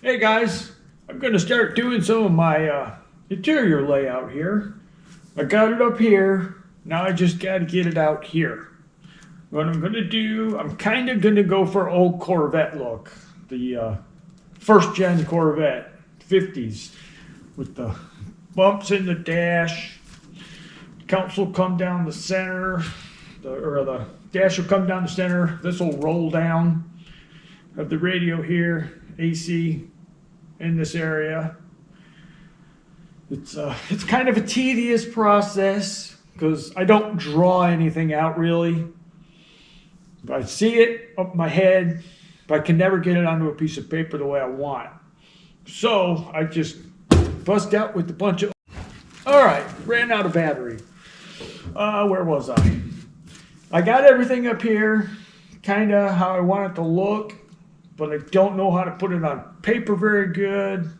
Hey guys, I'm going to start doing some of my interior layout here. I got it up here, now I just got to get it out here. What I'm going to do, I'm kind of going to go for old Corvette look. The first gen Corvette, 50s, with the bumps in the dash. Console come down the center, the dash will come down the center. This will roll down. Have the radio here, AC in this area. It's kind of a tedious process because I don't draw anything out really. I see it up my head, but I can never get it onto a piece of paper the way I want. So I just bust out with a bunch of. All right, ran out of battery. Where was I? I got everything up here, kind of how I want it to look, but I don't know how to put it on paper very good.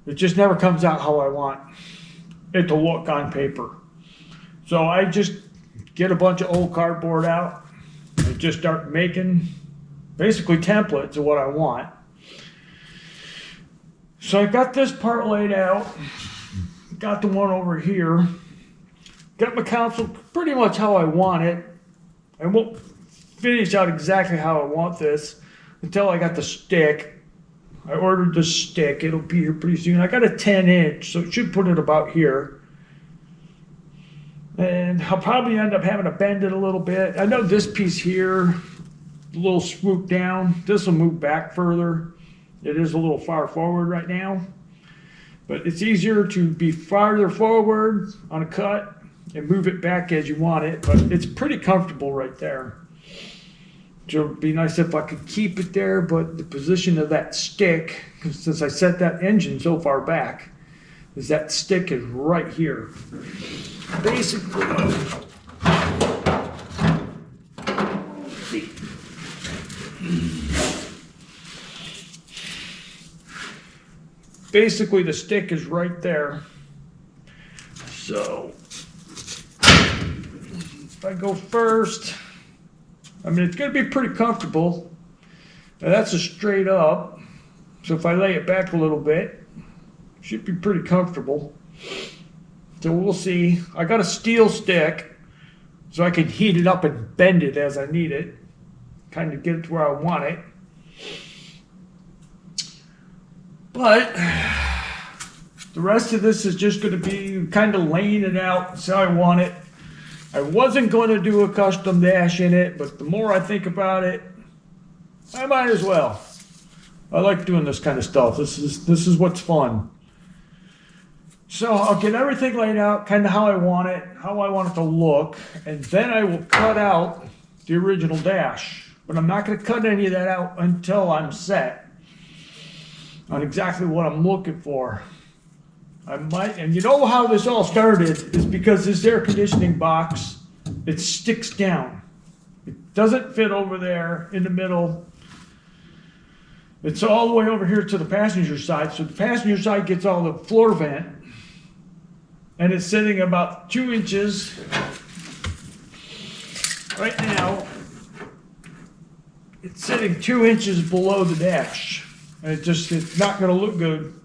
It just never comes out how I want it to look on paper. So I just get a bunch of old cardboard out and just start making basically templates of what I want. So I got this part laid out, got the one over here, got my console pretty much how I want it. I won't finish out exactly how I want this until I got the stick. I ordered the stick, it'll be here pretty soon. I got a 10-inch, so it should put it about here. And I'll probably end up having to bend it a little bit. I know this piece here, a little swoop down. This will move back further. It is a little far forward right now. But it's easier to be farther forward on a cut and move it back as you want it. But it's pretty comfortable right there. So it'd be nice if I could keep it there, but the position of that stick, since I set that engine so far back, is that stick is right here. Basically, the stick is right there. So if I go first, I mean, it's going to be pretty comfortable. Now that's a straight up. So if I lay it back a little bit, it should be pretty comfortable. So we'll see. I got a steel stick so I can heat it up and bend it as I need it. Kind of get it to where I want it. But the rest of this is just going to be kind of laying it out so I want it. I wasn't going to do a custom dash in it, but the more I think about it, I might as well. I like doing this kind of stuff. This is what's fun. So I'll get everything laid out, kind of how I want it to look, and then I will cut out the original dash. But I'm not going to cut any of that out until I'm set on exactly what I'm looking for. I might, and you know how this all started is because this air conditioning box, it sticks down. It doesn't fit over there in the middle. It's all the way over here to the passenger side. So the passenger side gets all the floor vent, and it's sitting about 2 inches right now. It's sitting 2 inches below the dash, and it's not going to look good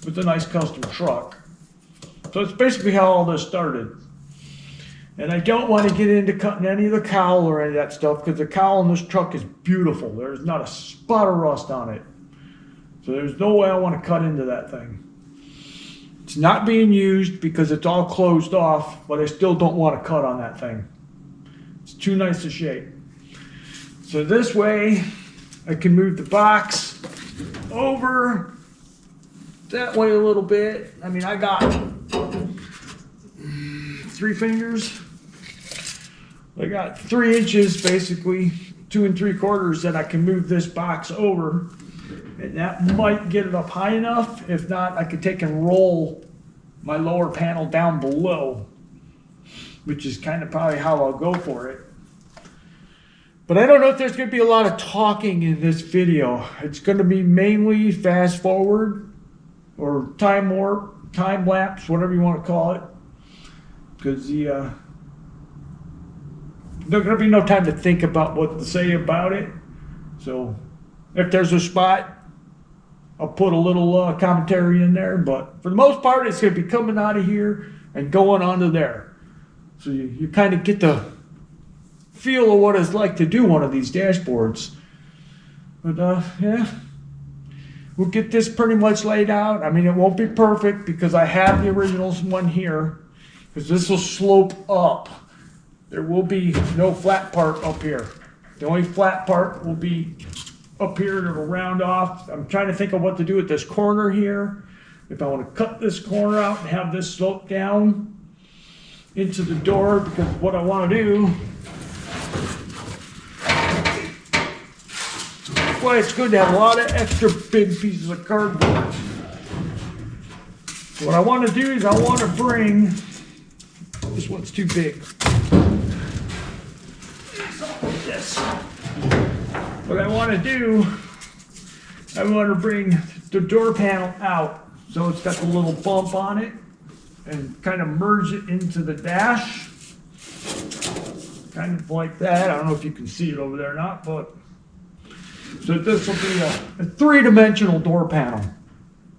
with a nice custom truck. So it's basically how all this started. And I don't want to get into cutting any of the cowl or any of that stuff because the cowl on this truck is beautiful. There's not a spot of rust on it. So there's no way I want to cut into that thing. It's not being used because it's all closed off, but I still don't want to cut on that thing. It's too nice a shape. So this way I can move the box over that way a little bit. I mean, I got 3 fingers. I got 3 inches, basically 2 3/4 that I can move this box over, and that might get it up high enough. If not, I could take and roll my lower panel down below, which is kind of probably how I'll go for it. But I don't know if there's going to be a lot of talking in this video. It's going to be mainly fast forward or time warp, time lapse, whatever you want to call it. Because there's going to be no time to think about what to say about it. So if there's a spot I'll put a little commentary in there, but for the most part, it's going to be coming out of here and going onto there. So you kind of get the feel of what it's like to do one of these dashboards. But yeah, we'll get this pretty much laid out. I mean, it won't be perfect because I have the original one here, because this will slope up. There will be no flat part up here. The only flat part will be up here. It'll round off. I'm trying to think of what to do with this corner here. If I want to cut this corner out and have this slope down into the door, because what I want to do, well, it's good to have a lot of extra big pieces of cardboard. So what I want to do is I want to bring, this one's too big. Something like this. What I want to do, I want to bring the door panel out so it's got the little bump on it and kind of merge it into the dash. Kind of like that. I don't know if you can see it over there or not, but so this will be a three-dimensional door panel.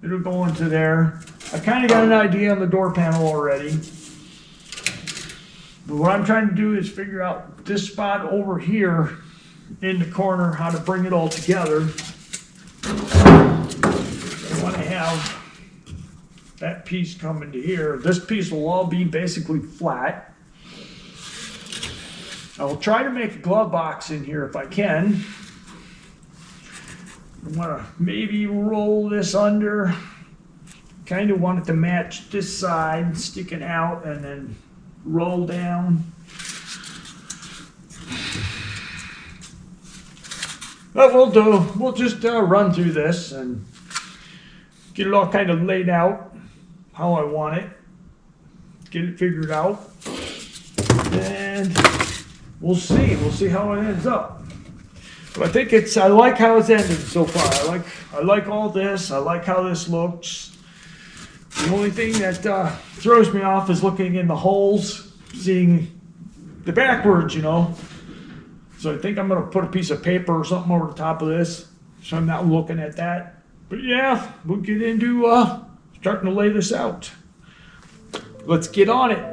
It'll go into there. I kind of got an idea on the door panel already. But what I'm trying to do is figure out this spot over here in the corner, how to bring it all together. I want to have that piece come into here. This piece will all be basically flat. I will try to make a glove box in here if I can. I want to maybe roll this under. Kind of want it to match this side sticking out and then roll down. But we'll just run through this and get it all kind of laid out how I want it. Get it figured out. And we'll see how it ends up. But I think I like how it's ended so far. I like all this. I like how this looks. The only thing that throws me off is looking in the holes, seeing the backwards, you know. So I think I'm going to put a piece of paper or something over the top of this, so I'm not looking at that. But yeah, we'll get into starting to lay this out. Let's get on it.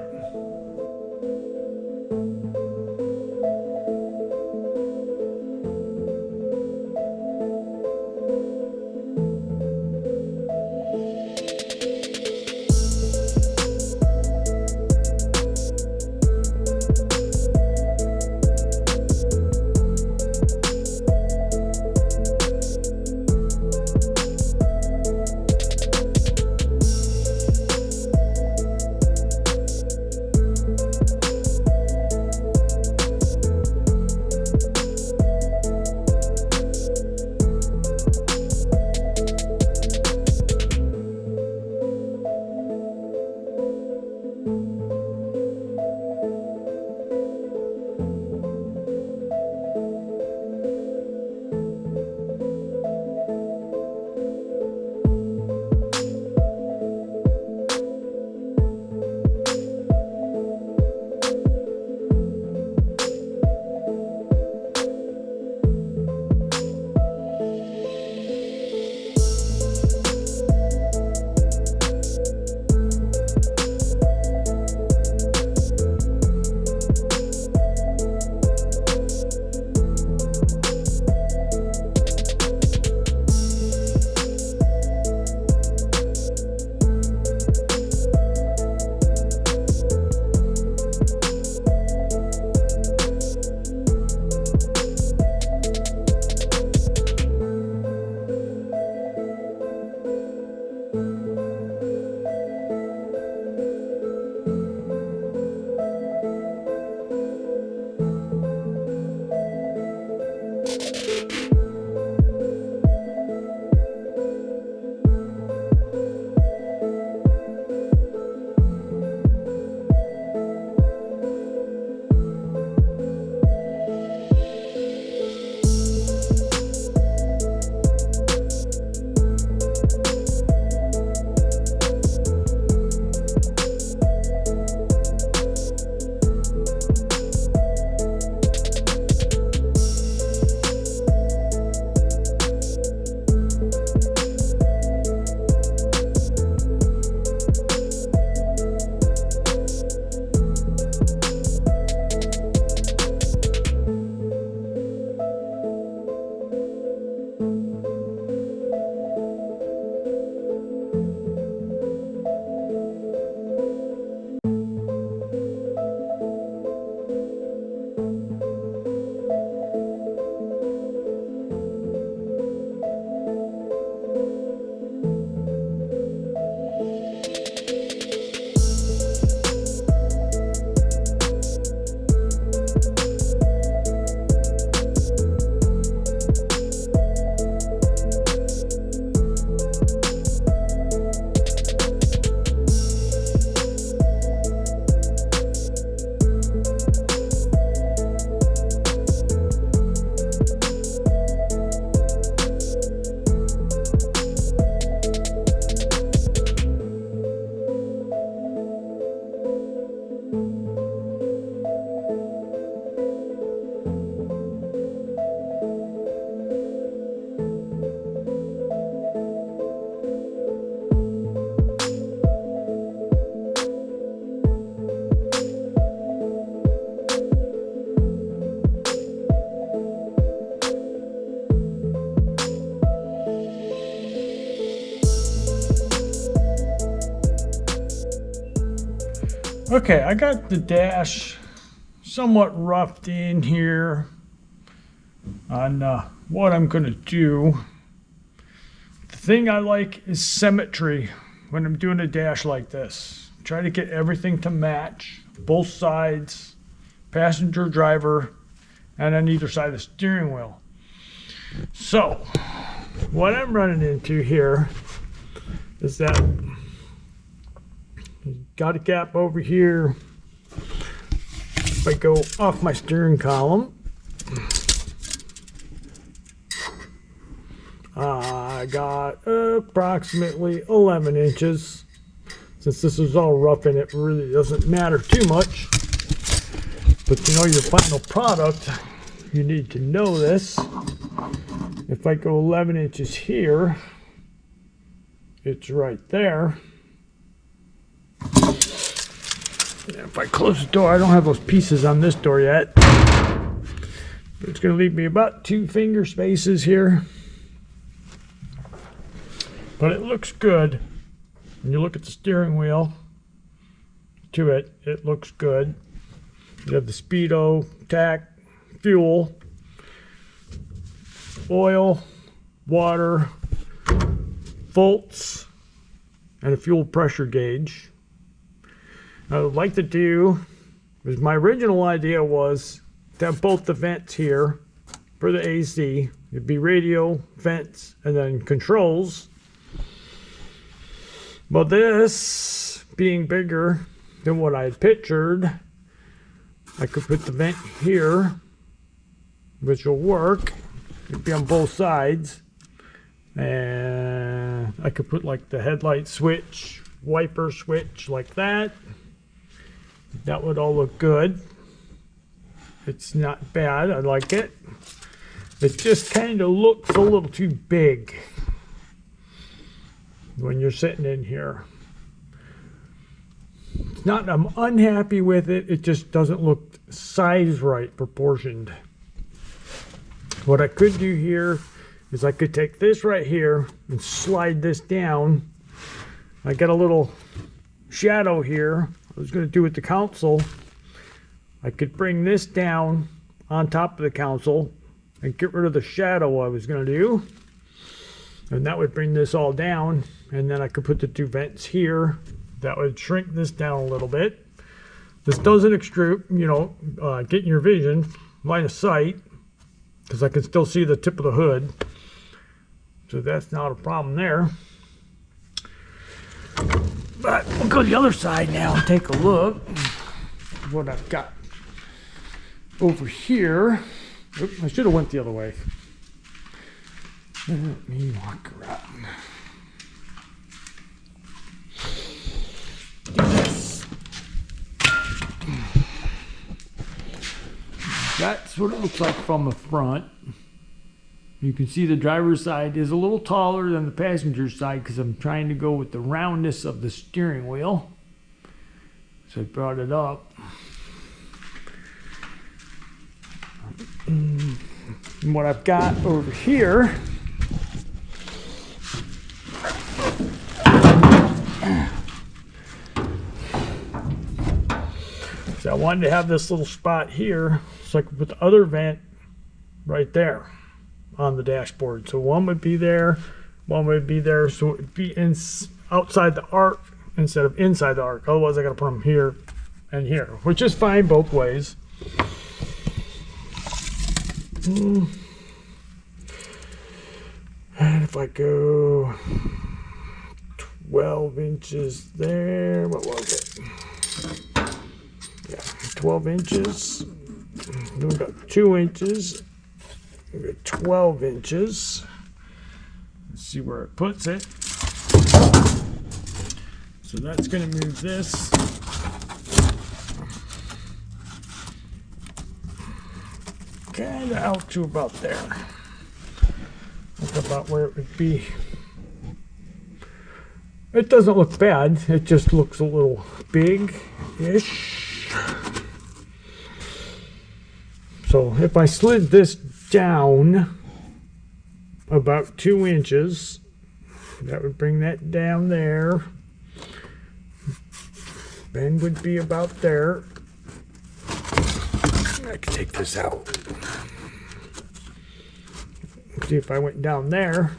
Okay, I got the dash somewhat roughed in here on what I'm going to do. The thing I like is symmetry when I'm doing a dash like this. Try to get everything to match, both sides, passenger, driver, and on either side of the steering wheel. So, what I'm running into here is that got a gap over here. If I go off my steering column, I got approximately 11 inches. Since this is all rough and it really doesn't matter too much, but to know your final product, you need to know this. If I go 11 inches here, it's right there. And if I close the door, I don't have those pieces on this door yet, but it's going to leave me about 2 finger spaces here. But it looks good. When you look at the steering wheel to it, it looks good. You have the speedo, tack, fuel, oil, water, volts, and a fuel pressure gauge. I would like to do, because my original idea was to have both the vents here for the AC. It'd be radio, vents, and then controls. But this being bigger than what I had pictured, I could put the vent here, which will work. It'd be on both sides. And I could put like the headlight switch, wiper switch like that. That would all look good. It's not bad, I like it. It just kind of looks a little too big when you're sitting in here. It's not I'm unhappy with it, it just doesn't look size right, proportioned. What I could do here is I could take this right here and slide this down. I got a little shadow here. I was going to do with the console. I could bring this down on top of the console and get rid of the shadow I was going to do. And that would bring this all down. And then I could put the 2 vents here. That would shrink this down a little bit. This doesn't extrude, you know, get in your vision, line of sight, because I can still see the tip of the hood. So that's not a problem there. But we'll go to the other side now and take a look at what I've got over here. Oops, I should have went the other way. Let me walk around. Do this. That's what it looks like from the front. You can see the driver's side is a little taller than the passenger side because I'm trying to go with the roundness of the steering wheel. So I brought it up. And what I've got over here is I wanted to have this little spot here so I could put the other vent right there on the dashboard. So one would be there, one would be there, so it would be outside the arc instead of inside the arc. Otherwise I gotta put them here and here, which is fine both ways. And if I go 12 inches there, what was it? Yeah, 12 inches. Then we got 2 inches. We got 12 inches. Let's see where it puts it. So that's going to move this kind of out to about there. That's about where it would be. It doesn't look bad. It just looks a little big-ish. So if I slid this down about 2 inches, that would bring that down there. bend would be about there. I can take this out. See, if I went down there,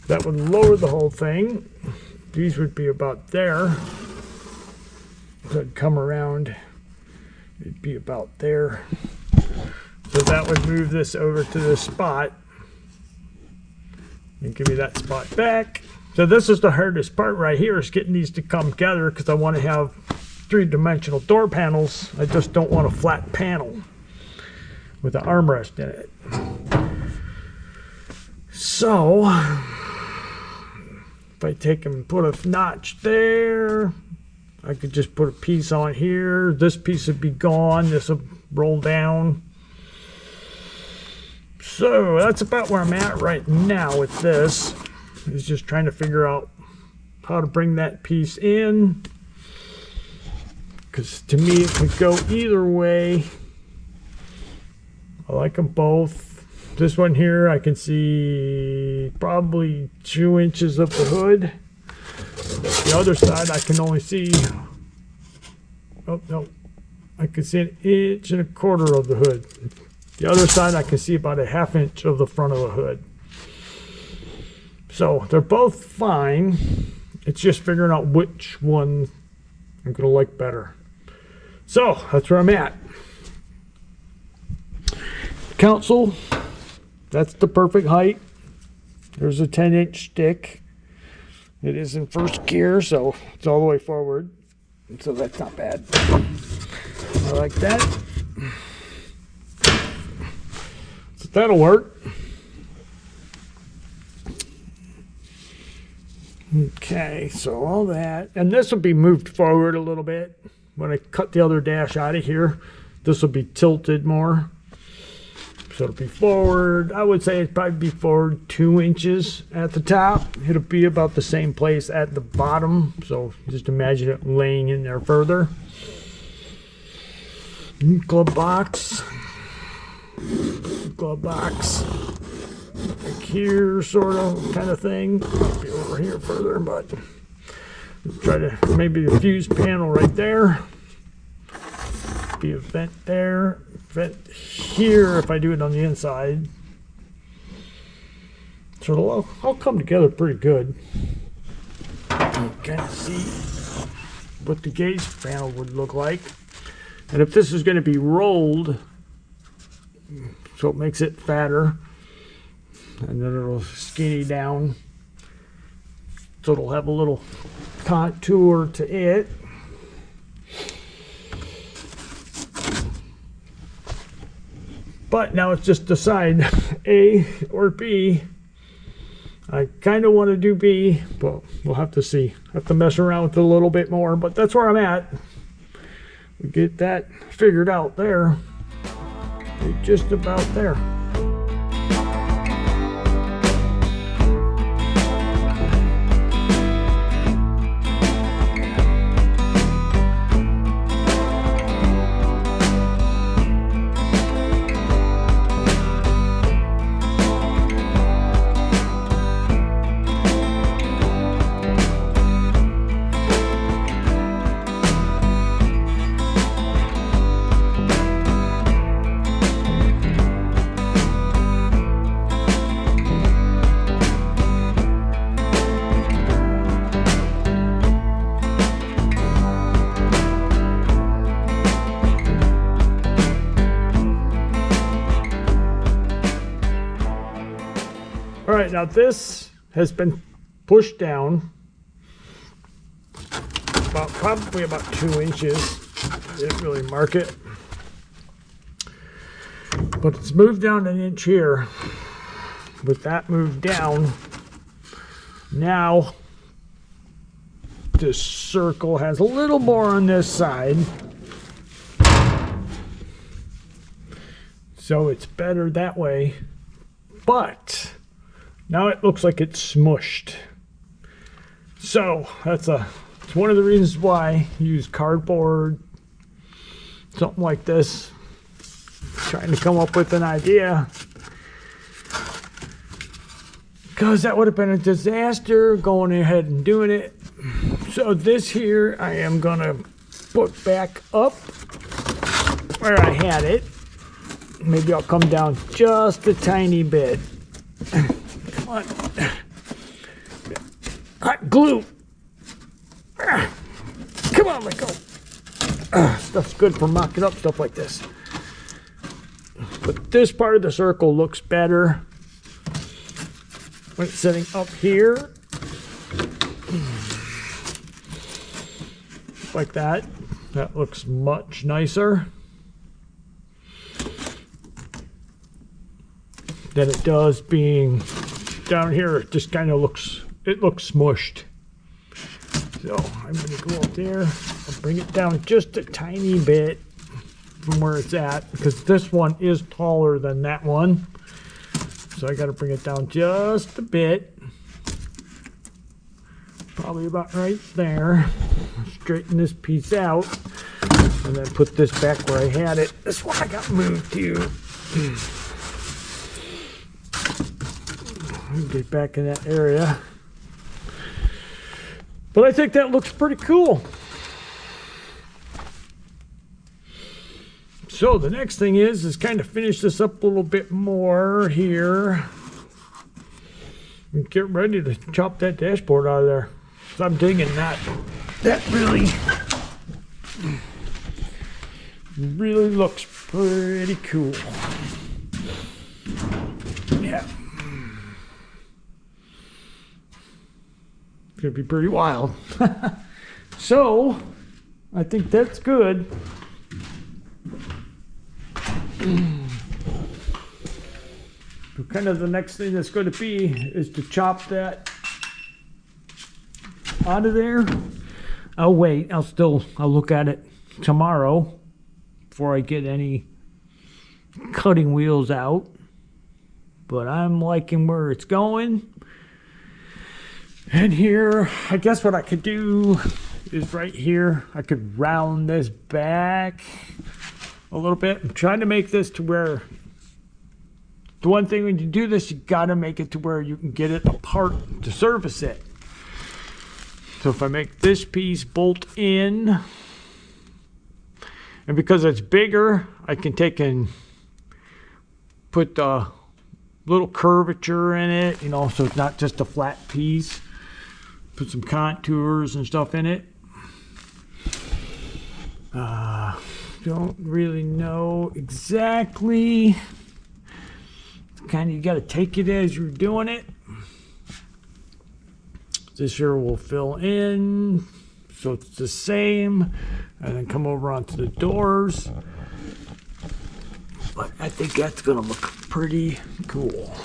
that would lower the whole thing. These would be about there. So I'd come around, it'd be about there. So that would move this over to this spot and give me that spot back. So this is the hardest part right here, is getting these to come together, because I want to have three-dimensional door panels. I just don't want a flat panel with an armrest in it. So if I take and put a notch there, I could just put a piece on here. This piece would be gone. This will roll down. So that's about where I'm at right now with this. Is just trying to figure out how to bring that piece in. Because to me it could go either way. I like them both. This one here, I can see probably 2 inches of the hood. The other side, I can only see, oh no, I can see 1.25 inches of the hood. The other side, I can see about 1/2 inch of the front of the hood. So they're both fine. It's just figuring out which one I'm gonna like better. So that's where I'm at. Console, that's the perfect height. There's a 10-inch stick. It is in first gear, so it's all the way forward. So that's not bad. I like that. So that'll work. Okay, so all that. And this will be moved forward a little bit. When I cut the other dash out of here, this will be tilted more. So it'll be forward. I would say it'd probably be forward 2 inches at the top. It'll be about the same place at the bottom. So just imagine it laying in there further. Glove box. Glove box. Like here, sort of, kind of thing. Be over here further, but try to, maybe the fuse panel right there. Be a vent there. Vent here if I do it on the inside. So it'll all come together pretty good. You kind of see what the gauge panel would look like. And if this is going to be rolled, so it makes it fatter, and then it'll skinny down, so it'll have a little contour to it. But now it's just decide A or B. I kind of want to do B, but we'll have to see. Have to mess around with it a little bit more, but that's where I'm at. We get that figured out there. We're just about there. All right, now this has been pushed down probably about 2 inches. Didn't really mark it, but it's moved down 1 inch here. With that moved down, now this circle has a little more on this side, so it's better that way. But now it looks like it's smushed. So it's one of the reasons why you use cardboard, something like this. Trying to come up with an idea, because that would have been a disaster going ahead and doing it. So So this here I am gonna put back up where I had it. Maybe I'll come down just a tiny bit. Come on. Hot glue. Come on, let go. Stuff's good for mocking up stuff like this. But this part of the circle looks better when it's sitting up here. Like that. That looks much nicer than it does being down here. It just kind of looks smushed. So I'm going to go up there. I'll bring it down just a tiny bit from where it's at, because this one is taller than that one. So I got to bring it down just a bit. Probably about right there. Straighten this piece out and then put this back where I had it. This one I got moved to. Get back in that area. But I think that looks pretty cool. So the next thing is kind of finish this up a little bit more here. And get ready to chop that dashboard out of there. So I'm digging that. That really looks pretty cool. Yeah. It's gonna be pretty wild. So I think that's good. So kind of the next thing that's going to be is to chop that out of there. I'll wait. I'll look at it tomorrow before I get any cutting wheels out. But I'm liking where it's going. And here, I guess what I could do is right here, I could round this back a little bit. I'm trying to make this to where, the one thing when you do this, you gotta make it to where you can get it apart to service it. So if I make this piece bolt in, and because it's bigger, I can take and put a little curvature in it, you know, so it's not just a flat piece. Put some contours and stuff in it. Don't really know exactly. Kind of, you got to take it as you're doing it. This here will fill in, so it's the same, and then come over onto the doors. But I think that's gonna look pretty cool.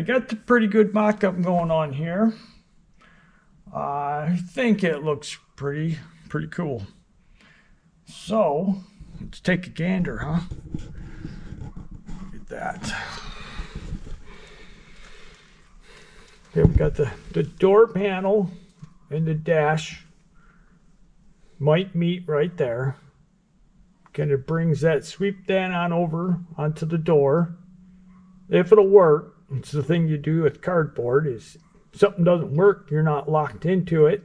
got the pretty good mock-up going on here. I think it looks pretty cool. So, let's take a gander, huh? Look at that. Okay, we got the door panel and the dash might meet right there. Kind of brings that, sweep that on over onto the door. If it'll work, it's the thing you do with cardboard is if something doesn't work, you're not locked into it.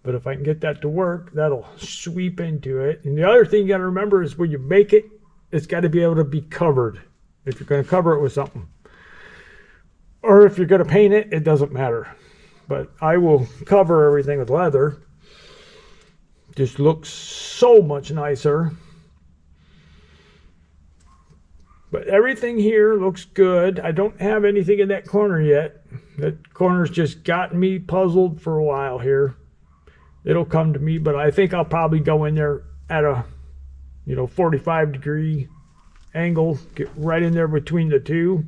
But if I can get that to work, that'll sweep into it. And the other thing you got to remember is when you make it, it's got to be able to be covered. If you're going to cover it with something. Or if you're going to paint it, it doesn't matter. But I will cover everything with leather. Just looks so much nicer. But everything here looks good. I don't have anything in that corner yet. That corner's just gotten me puzzled for a while here. It'll come to me, but I think I'll probably go in there at a 45-degree angle, get right in there between the two.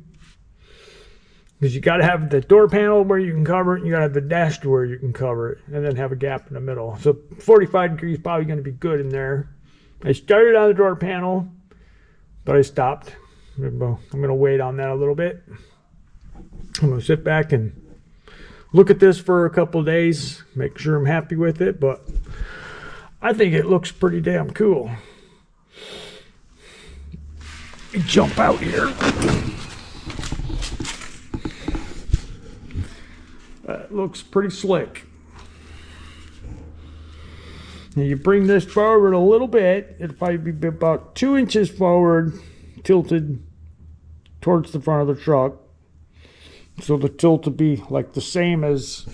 Because you got to have the door panel where you can cover it, and you got to have the dash door where you can cover it, and then have a gap in the middle. So 45 degrees is probably going to be good in there. I started on the door panel, but I stopped. I'm going to wait on that a little bit. I'm going to sit back and look at this for a couple of days, make sure I'm happy with it, but I think it looks pretty damn cool. Let me jump out here. That looks pretty slick. Now you bring this forward a little bit, it'll probably be about 2 inches forward, tilted towards the front of the truck. So the tilt will be like the same as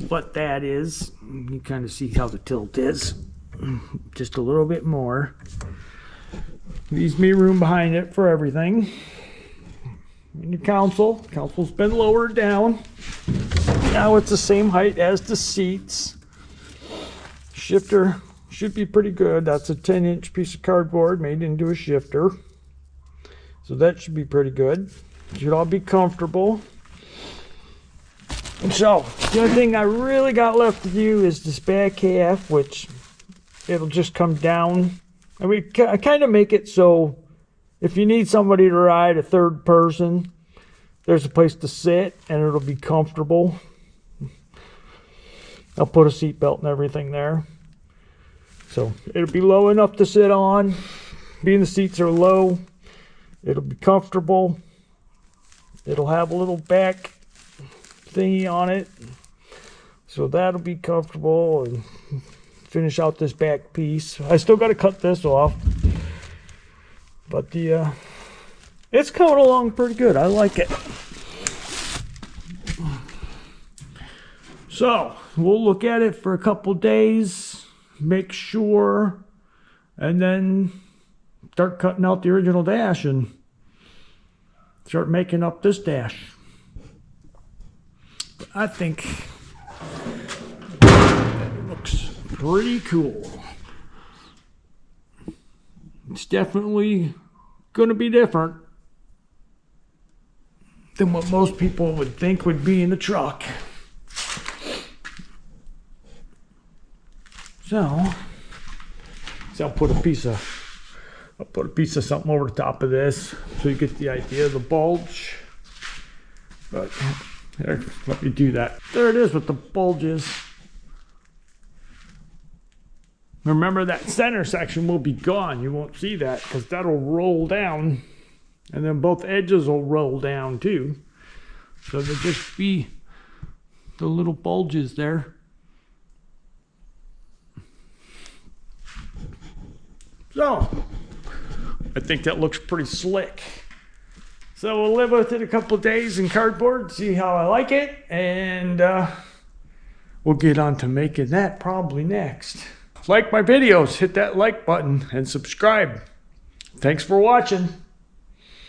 what that is. You kind of see how the tilt is. Just a little bit more. Leaves me room behind it for everything. And your console's been lowered down. Now it's the same height as the seats. Shifter should be pretty good. That's a 10-inch piece of cardboard made into a shifter. So that should be pretty good. Should all be comfortable. And so, the only thing I really got left to do is this back half, which it'll just come down. I mean, I kind of make it so if you need somebody to ride, a third person, there's a place to sit and it'll be comfortable. I'll put a seat belt and everything there. So it'll be low enough to sit on. Being the seats are low, it'll be comfortable. It'll have a little back thingy on it, so that'll be comfortable, and finish out this back piece. I still got to cut this off, but it's coming along pretty good. I like it. So we'll look at it for a couple days, make sure, and then start cutting out the original dash and start making up this dash. I think that looks pretty cool. It's definitely going to be different than what most people would think would be in the truck. So I'll put a piece of something over the top of this so you get the idea of the bulge. But here, let me do that. There it is with the bulges. Remember, that center section will be gone. You won't see that because that'll roll down, and then both edges will roll down too. So there'll just be the little bulges there. So I think that looks pretty slick. So we'll live with it a couple of days in cardboard, see how I like it, and we'll get on to making that probably next. Like my videos, hit that like button and subscribe. Thanks for watching.